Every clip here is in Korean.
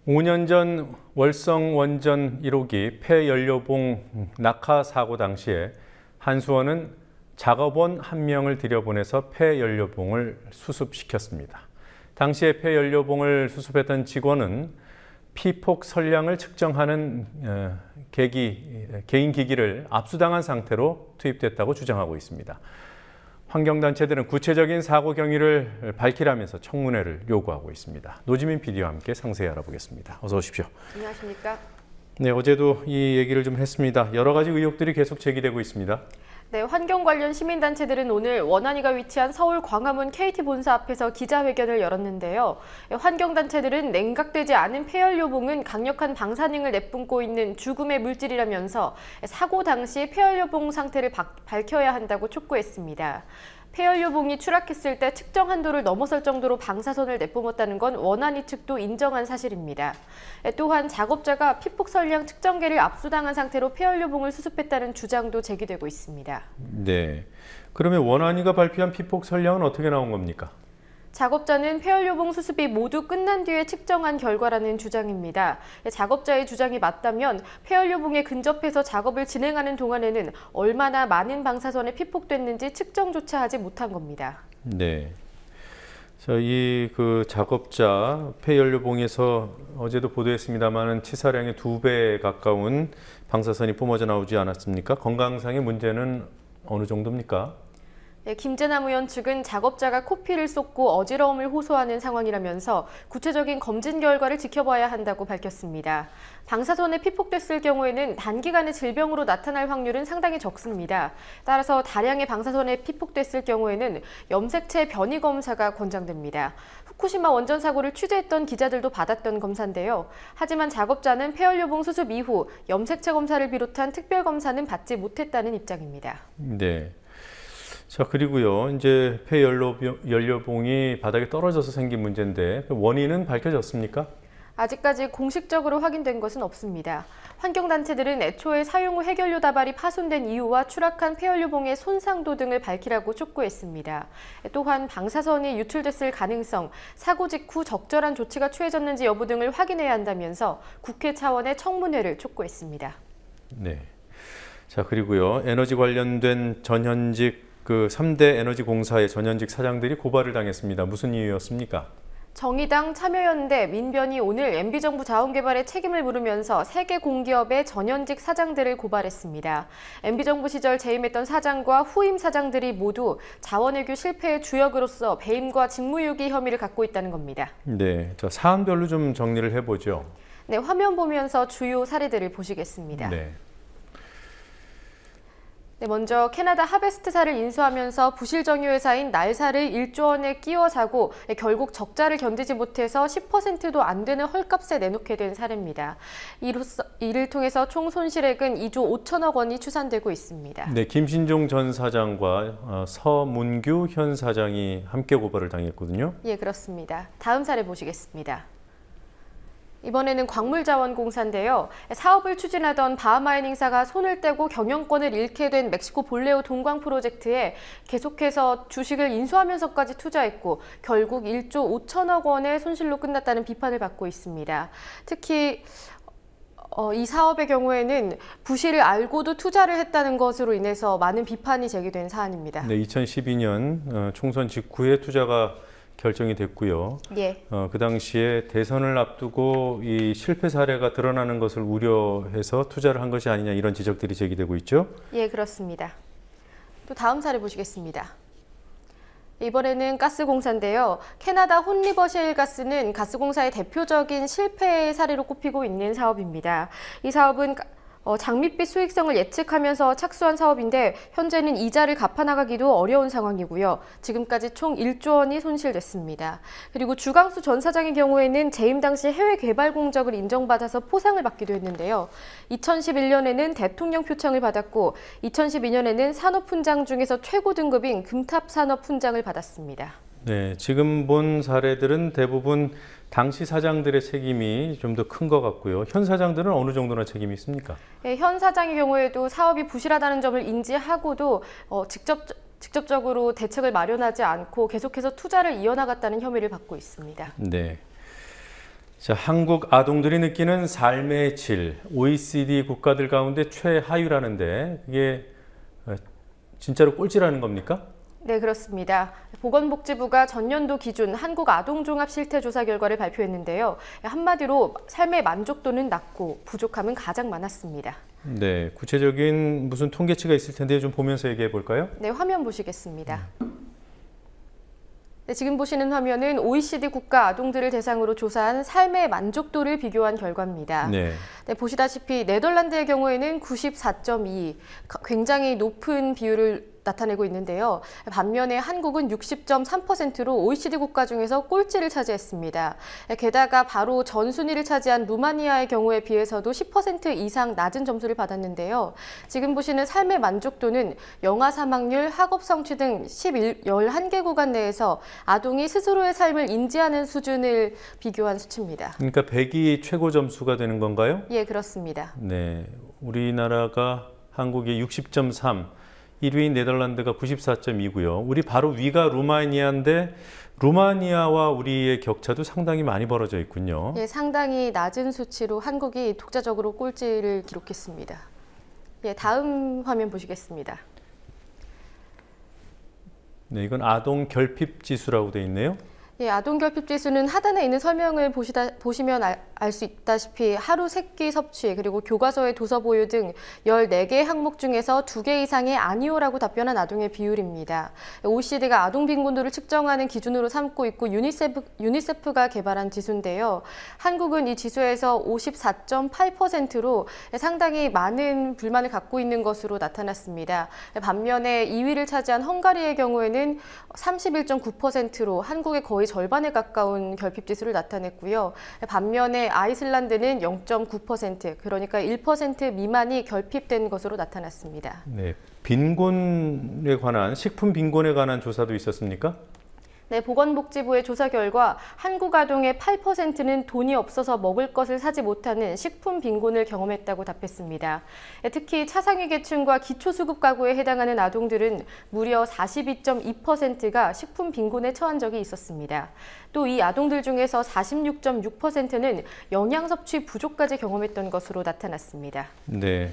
5년 전 월성 원전 1호기 폐연료봉 낙하 사고 당시에 한수원은 작업원 1명을 들여보내서 폐연료봉을 수습시켰습니다. 당시에 폐연료봉을 수습했던 직원은 피폭 선량을 측정하는 개인 기기를 압수당한 상태로 투입됐다고 주장하고 있습니다. 환경단체들은 구체적인 사고 경위를 밝히라면서 청문회를 요구하고 있습니다. 노지민 PD와 함께 상세히 알아보겠습니다. 어서 오십시오. 안녕하십니까? 네, 어제도 이 얘기를 좀 했습니다. 여러 가지 의혹들이 계속 제기되고 있습니다. 네, 환경 관련 시민단체들은 오늘 원안위가 위치한 서울 광화문 KT 본사 앞에서 기자회견을 열었는데요. 환경단체들은 냉각되지 않은 폐연료봉은 강력한 방사능을 내뿜고 있는 죽음의 물질이라면서 사고 당시 폐연료봉 상태를 밝혀야 한다고 촉구했습니다. 폐연료봉이 추락했을 때 측정 한도를 넘어설 정도로 방사선을 내뿜었다는 건 원안위 측도 인정한 사실입니다. 또한 작업자가 피폭 선량 측정계를 압수당한 상태로 폐연료봉을 수습했다는 주장도 제기되고 있습니다. 네, 그러면 원안위가 발표한 피폭 선량은 어떻게 나온 겁니까? 작업자는 폐연료봉 수습이 모두 끝난 뒤에 측정한 결과라는 주장입니다. 작업자의 주장이 맞다면 폐연료봉에 근접해서 작업을 진행하는 동안에는 얼마나 많은 방사선이 피폭됐는지 측정조차 하지 못한 겁니다. 네. 자, 이 작업자 폐연료봉에서 어제도 보도했습니다만 치사량의 2배 가까운 방사선이 뿜어져 나오지 않았습니까? 건강상의 문제는 어느 정도입니까? 네, 김재남 의원 측은 작업자가 코피를 쏟고 어지러움을 호소하는 상황이라면서 구체적인 검진 결과를 지켜봐야 한다고 밝혔습니다. 방사선에 피폭됐을 경우에는 단기간에 질병으로 나타날 확률은 상당히 적습니다. 따라서 다량의 방사선에 피폭됐을 경우에는 염색체 변이 검사가 권장됩니다. 후쿠시마 원전 사고를 취재했던 기자들도 받았던 검사인데요. 하지만 작업자는 폐연료봉 수습 이후 염색체 검사를 비롯한 특별 검사는 받지 못했다는 입장입니다. 네. 자, 그리고요, 이제 폐연료봉이 바닥에 떨어져서 생긴 문제인데 원인은 밝혀졌습니까? 아직까지 공식적으로 확인된 것은 없습니다. 환경단체들은 애초에 사용 후 해결료 다발이 파손된 이유와 추락한 폐연료봉의 손상도 등을 밝히라고 촉구했습니다. 또한 방사선이 유출됐을 가능성, 사고 직후 적절한 조치가 취해졌는지 여부 등을 확인해야 한다면서 국회 차원의 청문회를 촉구했습니다. 네. 자, 그리고요, 에너지 관련된 전현직 3대 에너지 공사의 전현직 사장들이 고발을 당했습니다. 무슨 이유였습니까? 정의당, 참여연대, 민변이 오늘 MB정부 자원개발에 책임을 물으면서 3개 공기업의 전현직 사장들을 고발했습니다. MB정부 시절 재임했던 사장과 후임 사장들이 모두 자원외교 실패의 주역으로서 배임과 직무유기 혐의를 갖고 있다는 겁니다. 네, 자, 사안별로 좀 정리를 해보죠. 네, 화면 보면서 주요 사례들을 보시겠습니다. 네. 네, 먼저 캐나다 하베스트사를 인수하면서 부실정유회사인 날사를 1조 원에 끼워 사고 결국 적자를 견디지 못해서 10%도 안 되는 헐값에 내놓게 된 사례입니다. 이를 통해서 총 손실액은 2조 5천억 원이 추산되고 있습니다. 네, 김신종 전 사장과 서문규 현 사장이 함께 고발을 당했거든요. 예, 그렇습니다. 다음 사례 보시겠습니다. 이번에는 광물자원공사인데요. 사업을 추진하던 바하마이닝사가 손을 떼고 경영권을 잃게 된 멕시코 볼레오 동광 프로젝트에 계속해서 주식을 인수하면서까지 투자했고 결국 1조 5천억 원의 손실로 끝났다는 비판을 받고 있습니다. 특히 이 사업의 경우에는 부실을 알고도 투자를 했다는 것으로 인해서 많은 비판이 제기된 사안입니다. 네, 2012년 총선 직후에 투자가 결정이 됐고요. 예. 그 당시에 대선을 앞두고 이 실패 사례가 드러나는 것을 우려해서 투자를 한 것이 아니냐 이런 지적들이 제기되고 있죠. 예, 그렇습니다. 또 다음 사례 보시겠습니다. 이번에는 가스공사인데요. 캐나다 혼리버셰일가스는 가스공사의 대표적인 실패 사례로 꼽히고 있는 사업입니다. 이 사업은 장밋빛 수익성을 예측하면서 착수한 사업인데 현재는 이자를 갚아나가기도 어려운 상황이고요. 지금까지 총 1조 원이 손실됐습니다. 그리고 주강수 전 사장의 경우에는 재임 당시 해외 개발 공적을 인정받아서 포상을 받기도 했는데요. 2011년에는 대통령 표창을 받았고 2012년에는 산업훈장 중에서 최고 등급인 금탑 산업훈장을 받았습니다. 네, 지금 본 사례들은 대부분 당시 사장들의 책임이 좀 더 큰 것 같고요. 현 사장들은 어느 정도나 책임이 있습니까? 네, 현 사장의 경우에도 사업이 부실하다는 점을 인지하고도 직접적으로 대책을 마련하지 않고 계속해서 투자를 이어나갔다는 혐의를 받고 있습니다. 네. 자, 한국 아동들이 느끼는 삶의 질, OECD 국가들 가운데 최하위라는데 이게 진짜로 꼴찌라는 겁니까? 네, 그렇습니다. 보건복지부가 전년도 기준 한국 아동종합 실태조사 결과를 발표했는데요. 한마디로 삶의 만족도는 낮고 부족함은 가장 많았습니다. 네, 구체적인 무슨 통계치가 있을 텐데 좀 보면서 얘기해 볼까요? 네, 화면 보시겠습니다. 네, 지금 보시는 화면은 OECD 국가 아동들을 대상으로 조사한 삶의 만족도를 비교한 결과입니다. 네. 네, 보시다시피 네덜란드의 경우에는 94.2, 굉장히 높은 비율을 나타내고 있는데요. 반면에 한국은 60.3%로 OECD 국가 중에서 꼴찌를 차지했습니다. 게다가 바로 전순위를 차지한 루마니아의 경우에 비해서도 10% 이상 낮은 점수를 받았는데요. 지금 보시는 삶의 만족도는 영아 사망률, 학업 성취 등 11개 구간 내에서 아동이 스스로의 삶을 인지하는 수준을 비교한 수치입니다. 그러니까 100이 최고 점수가 되는 건가요? 예, 그렇습니다. 네, 우리나라가 한국이 60.3, 1위인 네덜란드가 94.2고요. 우리 바로 위가 루마니아인데 루마니아와 우리의 격차도 상당히 많이 벌어져 있군요. 예, 상당히 낮은 수치로 한국이 독자적으로 꼴찌를 기록했습니다. 예, 다음 화면 보시겠습니다. 네, 이건 아동 결핍 지수라고 돼 있네요. 예, 아동 결핍 지수는 하단에 있는 설명을 보시면 알 수 있다시피 하루 3끼 섭취 그리고 교과서의 도서 보유 등 14개 항목 중에서 2개 이상의 아니오라고 답변한 아동의 비율입니다. OECD가 아동 빈곤도를 측정하는 기준으로 삼고 있고 유니세프가 개발한 지수인데요. 한국은 이 지수에서 54.8%로 상당히 많은 불만을 갖고 있는 것으로 나타났습니다. 반면에 2위를 차지한 헝가리의 경우에는 31.9%로 한국의 거의 절반에 가까운 결핍 지수를 나타냈고요. 반면에 아이슬란드는 0.9%, 그러니까 1% 미만이 결핍된 것으로 나타났습니다. 네, 빈곤에 관한, 식품 빈곤에 관한 조사도 있었습니까? 네, 보건복지부의 조사 결과 한국 아동의 8%는 돈이 없어서 먹을 것을 사지 못하는 식품 빈곤을 경험했다고 답했습니다. 특히 차상위 계층과 기초수급 가구에 해당하는 아동들은 무려 42.2%가 식품 빈곤에 처한 적이 있었습니다. 또 이 아동들 중에서 46.6%는 영양 섭취 부족까지 경험했던 것으로 나타났습니다. 네.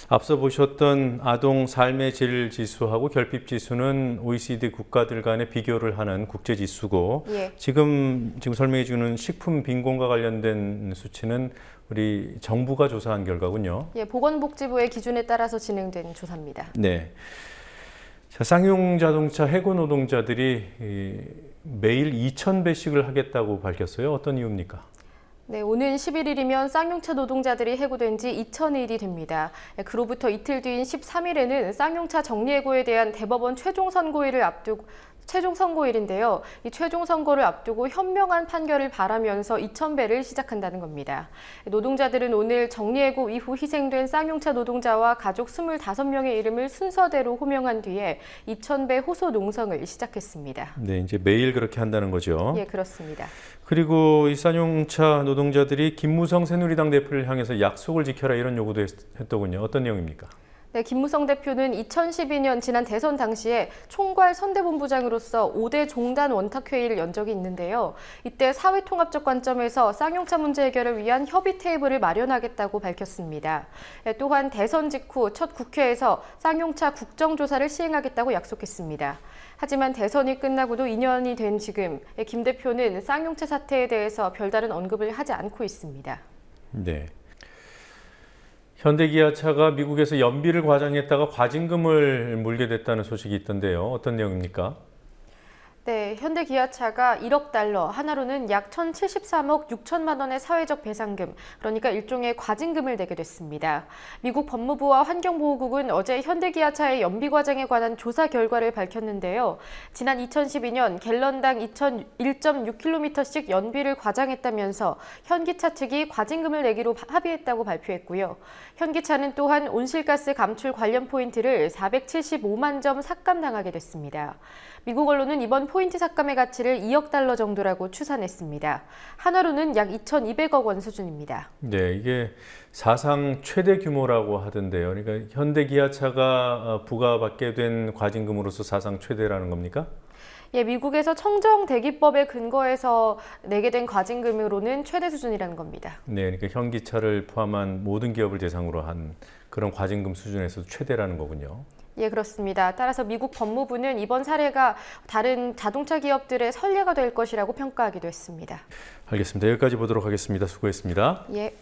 앞서 보셨던 아동 삶의 질 지수하고 결핍 지수는 OECD 국가들 간의 비교를 하는 국제 지수고, 예. 지금 설명해 주는 식품 빈곤과 관련된 수치는 우리 정부가 조사한 결과군요. 예, 보건복지부의 기준에 따라서 진행된 조사입니다. 네. 자, 쌍용 자동차 해고 노동자들이 매일 2,000배씩을 하겠다고 밝혔어요. 어떤 이유입니까? 네, 오는 11일이면 쌍용차 노동자들이 해고된 지 2000일이 됩니다. 그로부터 이틀 뒤인 13일에는 쌍용차 정리해고에 대한 대법원 최종 선고일인데요. 이 최종 선고를 앞두고 현명한 판결을 바라면서 2000배를 시작한다는 겁니다. 노동자들은 오늘 정리해고 이후 희생된 쌍용차 노동자와 가족 25명의 이름을 순서대로 호명한 뒤에 2000배 호소 농성을 시작했습니다. 네, 이제 매일 그렇게 한다는 거죠. 예, 그렇습니다. 그리고 이 쌍용차 노동자들이 김무성 새누리당 대표를 향해서 약속을 지켜라 이런 요구도 했더군요. 어떤 내용입니까? 네, 김무성 대표는 2012년 지난 대선 당시에 총괄 선대본부장으로서 5대 종단 원탁회의를 연 적이 있는데요. 이때 사회통합적 관점에서 쌍용차 문제 해결을 위한 협의 테이블을 마련하겠다고 밝혔습니다. 또한 대선 직후 첫 국회에서 쌍용차 국정조사를 시행하겠다고 약속했습니다. 하지만 대선이 끝나고도 2년이 된 지금 김 대표는 쌍용차 사태에 대해서 별다른 언급을 하지 않고 있습니다. 네. 현대기아차가 미국에서 연비를 과장했다가 과징금을 물게 됐다는 소식이 있던데요. 어떤 내용입니까? 네, 현대기아차가 1억 달러, 하나로는 약 1,073억 6천만 원의 사회적 배상금, 그러니까 일종의 과징금을 내게 됐습니다. 미국 법무부와 환경보호국은 어제 현대기아차의 연비 과정에 관한 조사 결과를 밝혔는데요. 지난 2012년 갤런당 1.6km씩 연비를 과장했다면서 현기차 측이 과징금을 내기로 합의했다고 발표했고요. 현기차는 또한 온실가스 감출 관련 포인트를 475만 점 삭감당하게 됐습니다. 미국 언론은 이번 포인트 삭감의 가치를 2억 달러 정도라고 추산했습니다. 하나로는 약 2,200억 원 수준입니다. 네, 이게 사상 최대 규모라고 하던데요. 그러니까 현대기아차가 부과받게 된 과징금으로서 사상 최대라는 겁니까? 예, 미국에서 청정대기법에 근거해서 내게 된 과징금으로는 최대 수준이라는 겁니다. 네, 그러니까 현기차를 포함한 모든 기업을 대상으로 한 그런 과징금 수준에서 최대라는 거군요. 예, 그렇습니다. 따라서 미국 법무부는 이번 사례가 다른 자동차 기업들의 선례가 될 것이라고 평가하기도 했습니다. 알겠습니다. 여기까지 보도록 하겠습니다. 수고했습니다. 예.